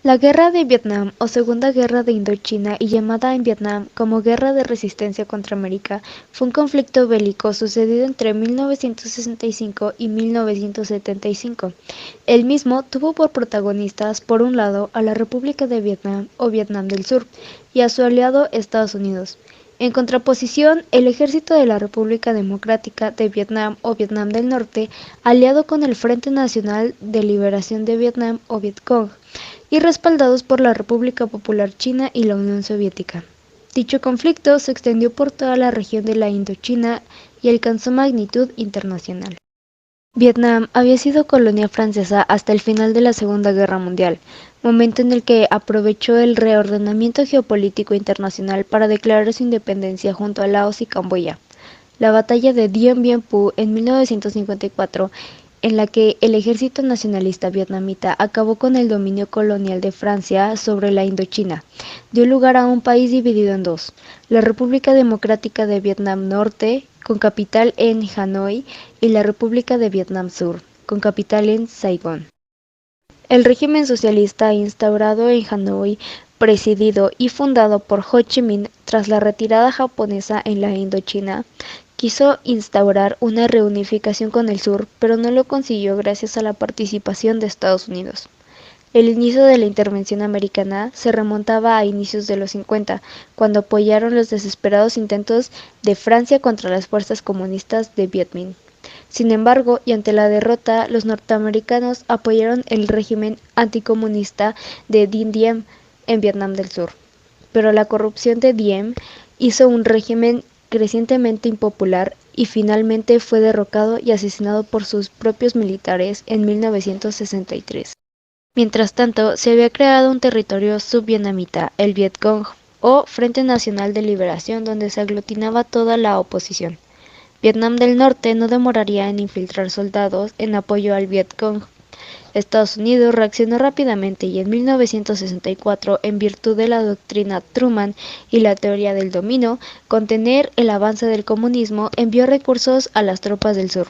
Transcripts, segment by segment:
La Guerra de Vietnam o Segunda Guerra de Indochina y llamada en Vietnam como Guerra de Resistencia contra América fue un conflicto bélico sucedido entre 1965 y 1975. El mismo tuvo por protagonistas, por un lado, a la República de Vietnam o Vietnam del Sur y a su aliado Estados Unidos. En contraposición, el ejército de la República Democrática de Vietnam o Vietnam del Norte, aliado con el Frente Nacional de Liberación de Vietnam o Vietcong, y respaldados por la República Popular China y la Unión Soviética. Dicho conflicto se extendió por toda la región de la Indochina y alcanzó magnitud internacional. Vietnam había sido colonia francesa hasta el final de la Segunda Guerra Mundial, momento en el que aprovechó el reordenamiento geopolítico internacional para declarar su independencia junto a Laos y Camboya. La batalla de Dien Bien Phu en 1954, en la que el ejército nacionalista vietnamita acabó con el dominio colonial de Francia sobre la Indochina, dio lugar a un país dividido en dos: la República Democrática de Vietnam Norte, con capital en Hanoi, y la República de Vietnam Sur, con capital en Saigón. El régimen socialista instaurado en Hanoi, presidido y fundado por Ho Chi Minh tras la retirada japonesa en la Indochina, quiso instaurar una reunificación con el sur, pero no lo consiguió gracias a la participación de Estados Unidos. El inicio de la intervención americana se remontaba a inicios de los 50, cuando apoyaron los desesperados intentos de Francia contra las fuerzas comunistas de Viet Minh. Sin embargo, y ante la derrota, los norteamericanos apoyaron el régimen anticomunista de Dien Diem en Vietnam del Sur. Pero la corrupción de Diem hizo un régimen crecientemente impopular y finalmente fue derrocado y asesinado por sus propios militares en 1963. Mientras tanto, se había creado un territorio subvietnamita, el Vietcong, o Frente Nacional de Liberación, donde se aglutinaba toda la oposición. Vietnam del Norte no demoraría en infiltrar soldados en apoyo al Vietcong. Estados Unidos reaccionó rápidamente y en 1964, en virtud de la doctrina Truman y la teoría del dominio, contener el avance del comunismo, envió recursos a las tropas del sur.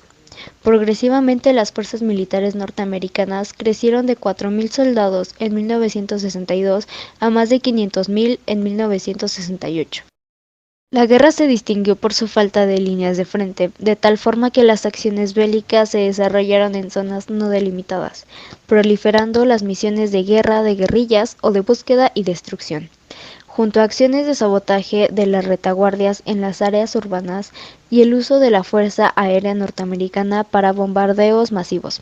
Progresivamente las fuerzas militares norteamericanas crecieron de 4.000 soldados en 1962 a más de 500.000 en 1968. La guerra se distinguió por su falta de líneas de frente, de tal forma que las acciones bélicas se desarrollaron en zonas no delimitadas, proliferando las misiones de guerra de guerrillas o de búsqueda y destrucción, junto a acciones de sabotaje de las retaguardias en las áreas urbanas y el uso de la Fuerza Aérea Norteamericana para bombardeos masivos.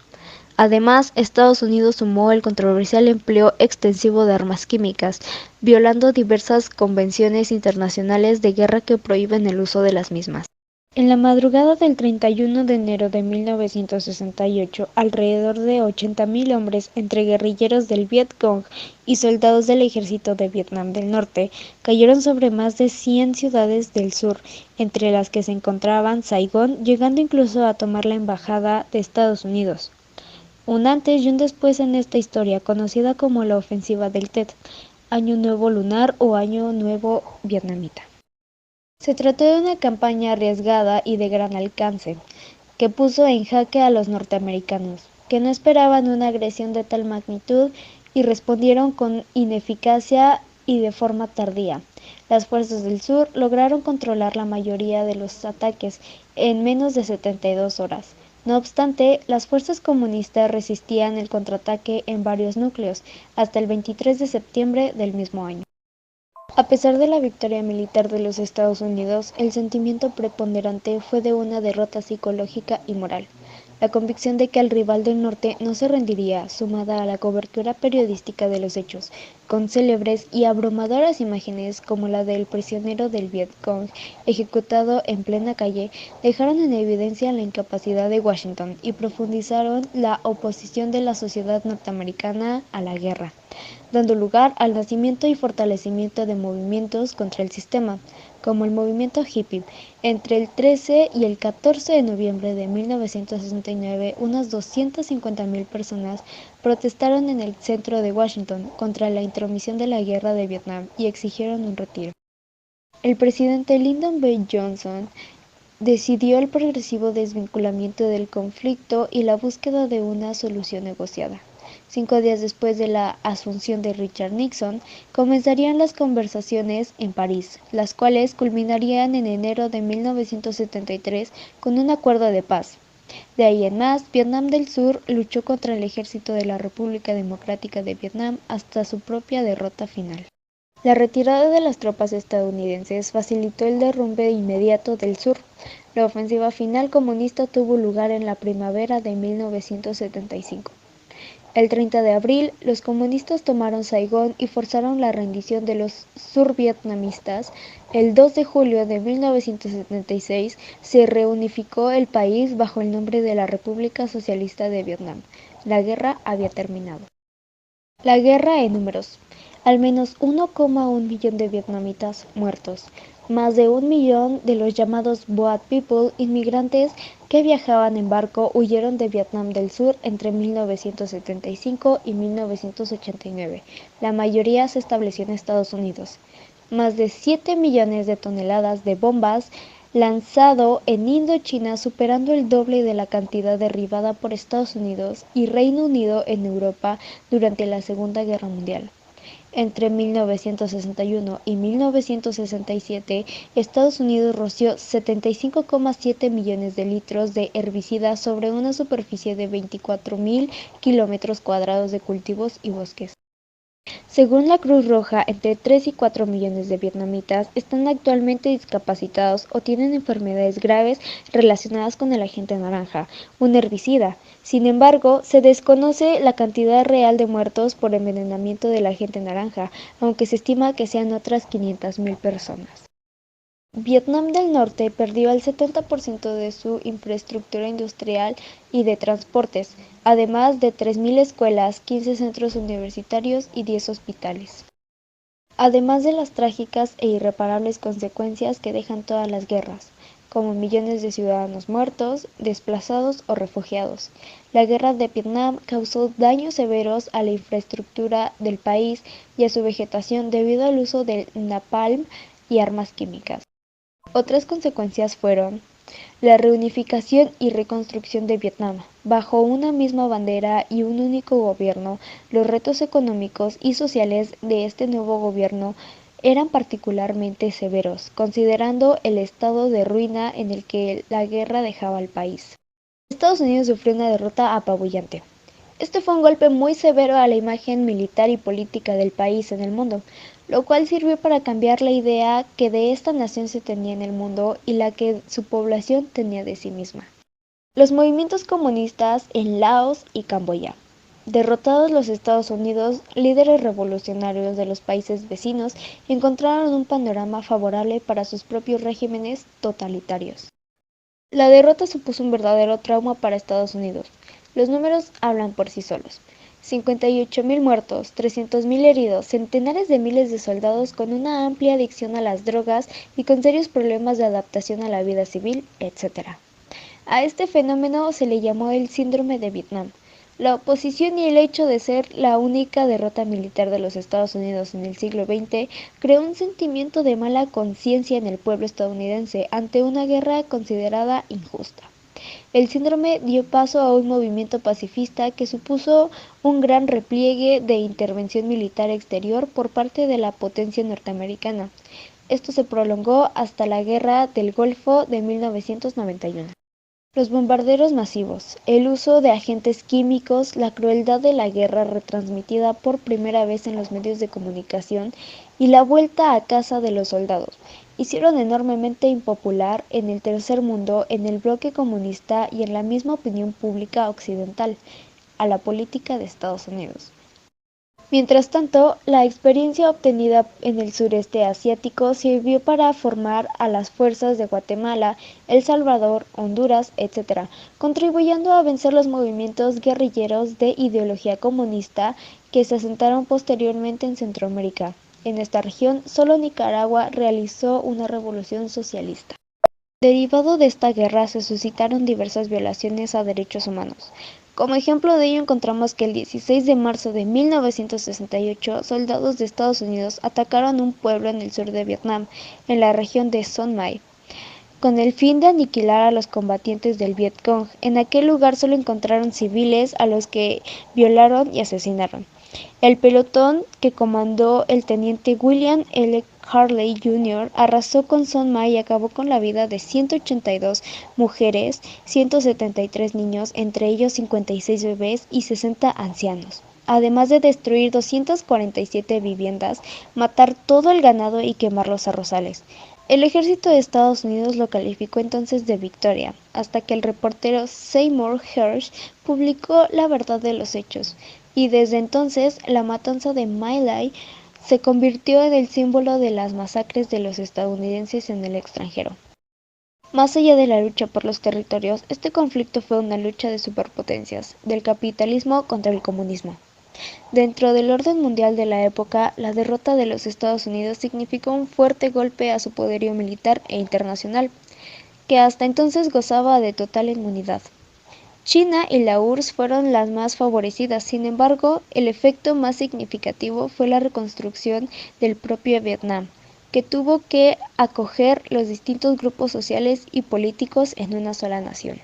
Además, Estados Unidos sumó el controversial empleo extensivo de armas químicas, violando diversas convenciones internacionales de guerra que prohíben el uso de las mismas. En la madrugada del 31 de enero de 1968, alrededor de 80.000 hombres entre guerrilleros del Vietcong y soldados del ejército de Vietnam del Norte cayeron sobre más de 100 ciudades del sur, entre las que se encontraban Saigón, llegando incluso a tomar la embajada de Estados Unidos. Un antes y un después en esta historia, conocida como la Ofensiva del Tet, Año Nuevo Lunar o Año Nuevo Vietnamita. Se trató de una campaña arriesgada y de gran alcance, que puso en jaque a los norteamericanos, que no esperaban una agresión de tal magnitud y respondieron con ineficacia y de forma tardía. Las fuerzas del sur lograron controlar la mayoría de los ataques en menos de 72 horas. No obstante, las fuerzas comunistas resistían el contraataque en varios núcleos hasta el 23 de septiembre del mismo año. A pesar de la victoria militar de los Estados Unidos, el sentimiento preponderante fue de una derrota psicológica y moral. La convicción de que el rival del norte no se rendiría, sumada a la cobertura periodística de los hechos, con célebres y abrumadoras imágenes como la del prisionero del Vietcong ejecutado en plena calle, dejaron en evidencia la incapacidad de Washington y profundizaron la oposición de la sociedad norteamericana a la guerra, dando lugar al nacimiento y fortalecimiento de movimientos contra el sistema, como el movimiento hippie. Entre el 13 y el 14 de noviembre de 1969, unas 250.000 personas protestaron en el centro de Washington contra la intromisión de la guerra de Vietnam y exigieron un retiro. El presidente Lyndon B. Johnson decidió el progresivo desvinculamiento del conflicto y la búsqueda de una solución negociada. 5 días después de la asunción de Richard Nixon, comenzarían las conversaciones en París, las cuales culminarían en enero de 1973 con un acuerdo de paz. De ahí en más, Vietnam del Sur luchó contra el ejército de la República Democrática de Vietnam hasta su propia derrota final. La retirada de las tropas estadounidenses facilitó el derrumbe inmediato del sur. La ofensiva final comunista tuvo lugar en la primavera de 1975. El 30 de abril, los comunistas tomaron Saigón y forzaron la rendición de los survietnamitas. El 2 de julio de 1976 se reunificó el país bajo el nombre de la República Socialista de Vietnam. La guerra había terminado. La guerra en números. Al menos 1,1 millón de vietnamitas muertos. Más de 1 millón de los llamados Boat People, inmigrantes que viajaban en barco, huyeron de Vietnam del Sur entre 1975 y 1989. La mayoría se estableció en Estados Unidos. Más de 7 millones de toneladas de bombas lanzado en Indochina, superando el doble de la cantidad derribada por Estados Unidos y Reino Unido en Europa durante la Segunda Guerra Mundial. Entre 1961 y 1967, Estados Unidos roció 75,7 millones de litros de herbicida sobre una superficie de 24.000 kilómetros cuadrados de cultivos y bosques. Según la Cruz Roja, entre 3 y 4 millones de vietnamitas están actualmente discapacitados o tienen enfermedades graves relacionadas con el agente naranja, un herbicida. Sin embargo, se desconoce la cantidad real de muertos por envenenamiento del agente naranja, aunque se estima que sean otras 500.000 personas. Vietnam del Norte perdió el 70% de su infraestructura industrial y de transportes, además de 3.000 escuelas, 15 centros universitarios y 10 hospitales. Además de las trágicas e irreparables consecuencias que dejan todas las guerras, como millones de ciudadanos muertos, desplazados o refugiados. La guerra de Vietnam causó daños severos a la infraestructura del país y a su vegetación debido al uso del napalm y armas químicas. Otras consecuencias fueron la reunificación y reconstrucción de Vietnam. Bajo una misma bandera y un único gobierno, los retos económicos y sociales de este nuevo gobierno eran particularmente severos, considerando el estado de ruina en el que la guerra dejaba al país. Estados Unidos sufrió una derrota apabullante. Este fue un golpe muy severo a la imagen militar y política del país en el mundo, lo cual sirvió para cambiar la idea que de esta nación se tenía en el mundo y la que su población tenía de sí misma. Los movimientos comunistas en Laos y Camboya. Derrotados los Estados Unidos, líderes revolucionarios de los países vecinos encontraron un panorama favorable para sus propios regímenes totalitarios. La derrota supuso un verdadero trauma para Estados Unidos. Los números hablan por sí solos. 58.000 muertos, 300.000 heridos, centenares de miles de soldados con una amplia adicción a las drogas y con serios problemas de adaptación a la vida civil, etc. A este fenómeno se le llamó el síndrome de Vietnam. La oposición y el hecho de ser la única derrota militar de los Estados Unidos en el siglo XX creó un sentimiento de mala conciencia en el pueblo estadounidense ante una guerra considerada injusta. El síndrome dio paso a un movimiento pacifista que supuso un gran repliegue de intervención militar exterior por parte de la potencia norteamericana. Esto se prolongó hasta la Guerra del Golfo de 1991. Los bombarderos masivos, el uso de agentes químicos, la crueldad de la guerra retransmitida por primera vez en los medios de comunicación y la vuelta a casa de los soldados hicieron enormemente impopular en el tercer mundo, en el bloque comunista y en la misma opinión pública occidental a la política de Estados Unidos. Mientras tanto, la experiencia obtenida en el sureste asiático sirvió para formar a las fuerzas de Guatemala, El Salvador, Honduras, etc., contribuyendo a vencer los movimientos guerrilleros de ideología comunista que se asentaron posteriormente en Centroamérica. En esta región, solo Nicaragua realizó una revolución socialista. Derivado de esta guerra se suscitaron diversas violaciones a derechos humanos. Como ejemplo de ello encontramos que el 16 de marzo de 1968 soldados de Estados Unidos atacaron un pueblo en el sur de Vietnam, en la región de Son Mai, con el fin de aniquilar a los combatientes del Viet Cong. En aquel lugar solo encontraron civiles a los que violaron y asesinaron. El pelotón que comandó el teniente William L. Harley Jr. arrasó con Son Ma y acabó con la vida de 182 mujeres, 173 niños, entre ellos 56 bebés y 60 ancianos, además de destruir 247 viviendas, matar todo el ganado y quemar los arrozales. El ejército de Estados Unidos lo calificó entonces de victoria, hasta que el reportero Seymour Hersh publicó la verdad de los hechos, y desde entonces la matanza de My Lai se convirtió en el símbolo de las masacres de los estadounidenses en el extranjero. Más allá de la lucha por los territorios, este conflicto fue una lucha de superpotencias, del capitalismo contra el comunismo. Dentro del orden mundial de la época, la derrota de los Estados Unidos significó un fuerte golpe a su poderío militar e internacional, que hasta entonces gozaba de total inmunidad. China y la URSS fueron las más favorecidas, sin embargo, el efecto más significativo fue la reconstrucción del propio Vietnam, que tuvo que acoger los distintos grupos sociales y políticos en una sola nación.